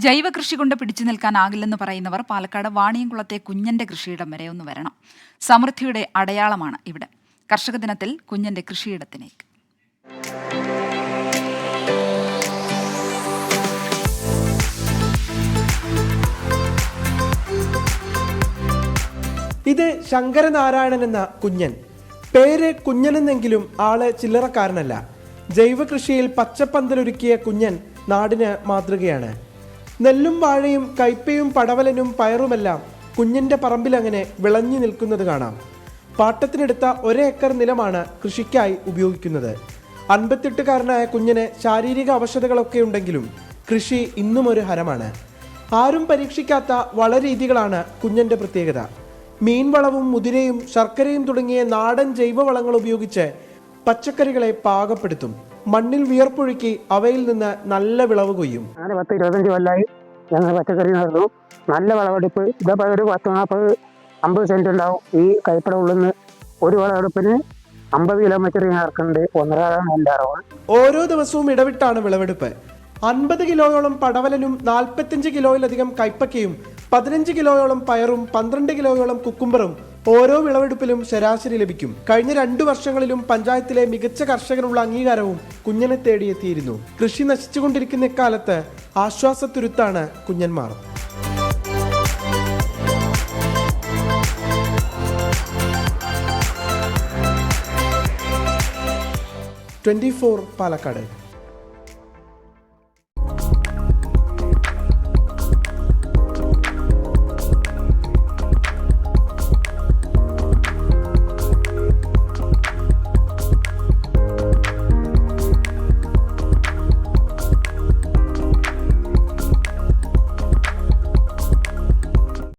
ജൈവ കൃഷി കൊണ്ട് പിടിച്ചു നിൽക്കാനാകില്ലെന്ന് പറയുന്നവർ പാലക്കാട് വാണിയംകുളത്തെ കുഞ്ഞന്റെ കൃഷിയിടം വരെ ഒന്ന് വരണം. സമൃദ്ധിയുടെ അടയാളമാണ് ഇവിടെ. കർഷക ദിനത്തിൽ കുഞ്ഞന്റെ കൃഷിയിടത്തിലേക്ക്. ഇത് ശങ്കരനാരായണൻ എന്ന കുഞ്ഞൻ. പേര് കുഞ്ഞനെന്നെങ്കിലും ആള് ചില്ലറക്കാരനല്ല. ജൈവ കൃഷിയിൽ പച്ചപ്പന്തലൊരുക്കിയ കുഞ്ഞൻ നാടിന് മാതൃകയാണ്. നെല്ലും വാഴയും കയ്പയും പടവലനും പയറുമെല്ലാം കുഞ്ഞന്റെ പറമ്പിൽ അങ്ങനെ വിളഞ്ഞു നിൽക്കുന്നത് കാണാം. പാട്ടത്തിനെടുത്ത 1 ഏക്കർ നിലമാണ് കൃഷിക്കായി ഉപയോഗിക്കുന്നത്. 58കാരനായ കുഞ്ഞന് ശാരീരിക അവശതകളൊക്കെ ഉണ്ടെങ്കിലും കൃഷി ഇന്നും ഒരു ഹരമാണ്. ആരും പരീക്ഷിക്കാത്ത വളരീതികളാണ് കുഞ്ഞന്റെ പ്രത്യേകത. മീൻവളവും മുതിരയും ശർക്കരയും തുടങ്ങിയ നാടൻ ജൈവവളങ്ങൾ ഉപയോഗിച്ച് പച്ചക്കറികളെ പാകപ്പെടുത്തും. മണ്ണിൽ വിയർപ്പൊഴുക്കി അവയിൽ നിന്ന് നല്ല വിളവ് കൊയ്യും. 10-25 കൊല്ലമായി ഞങ്ങൾ പച്ചക്കറി നടന്നു. നല്ല വിളവെടുപ്പ്. ഇതപ്പോൾ ഒരു 40-50 സെന്റ് ഉണ്ടാവും. ഈ കൈപ്പട ഉള്ളിൽ നിന്ന് ഒരു വിളവെടുപ്പിന് 50 കിലോമീറ്റർ ഇറക്കുന്നുണ്ട്. 1.5 നെല്ലാറോൾ. ഓരോ ദിവസവും ഇടവിട്ടാണ് വിളവെടുപ്പ്. 50 കിലോയോളം പടവലനും 45 കിലോയിലധികം കൈപ്പക്കയും 15 കിലോയോളം പയറും 12 കിലോയോളം കുക്കുംബറും ഓരോ വിളവെടുപ്പിലും ശരാശരി ലഭിക്കും. കഴിഞ്ഞ 2 വർഷങ്ങളിലും പഞ്ചായത്തിലെ മികച്ച കർഷകനുള്ള അംഗീകാരവും കുഞ്ഞനെ തേടിയെത്തിയിരുന്നു. കൃഷി നശിച്ചുകൊണ്ടിരിക്കുന്ന ഇക്കാലത്ത് ആശ്വാസത്തുരുത്താണ് കുഞ്ഞന്മാർ. 24 പാലക്കാട്.